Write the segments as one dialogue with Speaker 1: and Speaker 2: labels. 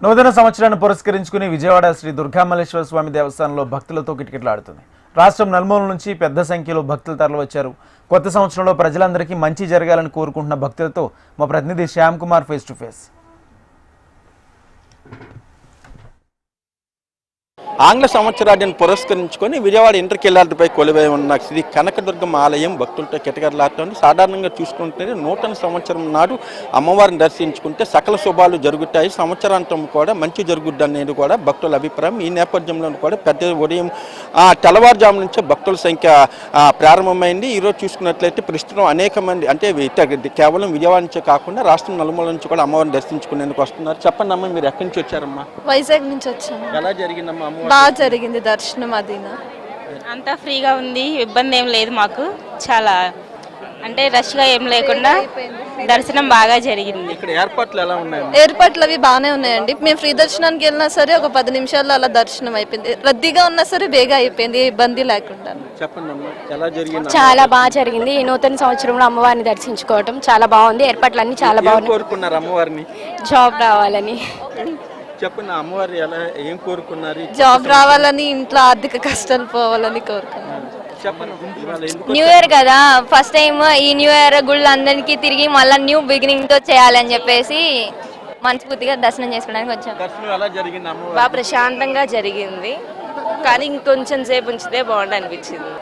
Speaker 1: నూతన సంవత్సరాన్ని పురస్కరించుకుని విజయవాడ శ్రీ దుర్గామల్లేశ్వర స్వామి దేవస్థానంలో భక్తులతో కిటకిటలాడుతుంది. రాష్ట్రం నలుమూలల నుంచి పెద్ద సంఖ్యలో భక్తులు తరలివచ్చారు. కొత్త సంవత్సరంలో ప్రజలందరికీ మంచి జరగాలని కోరుకుంటున్న భక్తులతో మా ప్రతినిధి Shyam Kumar face to face.
Speaker 2: ఆంగ్ల సంవత్సరాన్ని పురస్కరించుకొని విజయవాడ ఇంటర్కెళ్లారిపై కొలువై ఉన్న శ్రీ కనకదుర్గమ్మ ఆలయం భక్తులతో కిటకిటలాడుతోంది. సాధారణంగా చూసుకుంటే నూతన సంవత్సరం నాడు అమ్మవారిని దర్శించుకుంటే సకల శుభాలు జరుగుతాయి, సంవత్సరాంతం కూడా మంచి జరుగుద్ది అనేది కూడా భక్తుల అభిప్రాయం. ఈ నేపథ్యంలో కూడా పెద్ద ఉదయం తెల్లవారుజాము నుంచే భక్తుల సంఖ్య ప్రారంభమైంది. ఈరోజు చూసుకున్నట్లయితే ప్రస్తుతం అనేక మంది అంటే కేవలం విజయవాడ నుంచే కాకుండా రాష్ట్రం నలుమూల నుంచి కూడా అమ్మవారిని దర్శించుకునేందుకు వస్తున్నారు. చెప్పండి అమ్మ, మీరు ఎక్కడి నుంచి వచ్చారమ్మా?
Speaker 3: వైజాగ్ నుంచి వచ్చాము.
Speaker 2: ఎలా జరిగిందమ్మా?
Speaker 3: బాగా జరిగింది దర్శనం. అదినా
Speaker 4: అంతా ఫ్రీగా ఉంది, ఇబ్బంది ఏం లేదు. మాకు చాలా అంటే రష్గా ఏం లేకుండా దర్శనం బాగా జరిగింది.
Speaker 2: ఇక్కడ ఏర్పాట్లు ఎలా ఉన్నాయి?
Speaker 3: ఏర్పాట్లు అవి బాగానే ఉన్నాయండి. మేము ఫ్రీ దర్శనానికి వెళ్ళినా సరే ఒక 10 నిమిషాల్లో అలా దర్శనం అయిపోయింది. రద్దీగా ఉన్నా సరే బేగా అయిపోయింది, ఇబ్బంది లేకుండా.
Speaker 2: చెప్పండి అమ్మా, ఎలా జరిగింది?
Speaker 5: చాలా బాగా జరిగింది. ఈ నూతన సంవత్సరంలో అమ్మవారిని దర్శించుకోవటం చాలా బాగుంది. ఏర్పాట్లన్నీ చాలా బాగున్నాయి.
Speaker 2: కోరుకున్నారు అమ్మవారిని?
Speaker 5: జాబ్ రావాలని.
Speaker 2: చెప్పండి, అమ్మవారు ఎలా ఏం కోరుకున్నారు?
Speaker 3: జాబ్ రావాలని, ఇంట్లో ఆర్థిక కష్టాలు పోవాలని కోరుకున్నాను.
Speaker 5: న్యూ ఇయర్ కదా, ఫస్ట్ టైం ఈ న్యూ ఇయర్ గుళ్ళు అందరికీ తిరిగి మళ్ళీ న్యూ బిగినింగ్ తో చేయాలని చెప్పేసి మనస్ఫూర్తిగా దర్శనం చేసుకోవడానికి వచ్చాం.
Speaker 4: బాగా ప్రశాంతంగా జరిగింది, కానీ ఇంకొంచెం సేపు ఉంచితే బాగుంది అనిపించింది.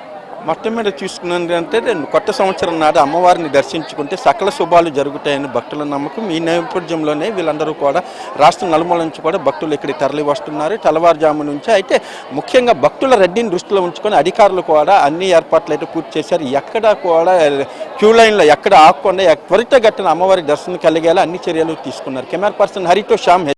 Speaker 2: మొత్తం మీద చూసుకున్నదంటే కొత్త సంవత్సరం నాడు అమ్మవారిని దర్శించుకుంటే సకల శుభాలు జరుగుతాయని భక్తుల నమ్మకం. ఈ నేపథ్యంలోనే వీళ్ళందరూ కూడా రాష్ట్రం నలుమూల నుంచి కూడా భక్తులు ఇక్కడికి తరలి వస్తున్నారు తెల్లవారుజాము నుంచి. అయితే ముఖ్యంగా భక్తుల రద్దీని దృష్టిలో ఉంచుకొని అధికారులు కూడా అన్ని ఏర్పాట్లు అయితే పూర్తి చేశారు. ఎక్కడ కూడా క్యూ లైన్లో ఎక్కడ ఆగకుండా త్వరితగతిన అమ్మవారి దర్శనం కలిగేలా అన్ని చర్యలు తీసుకున్నారు. కెమెరా పర్సన్ హరితో శ్యామ్.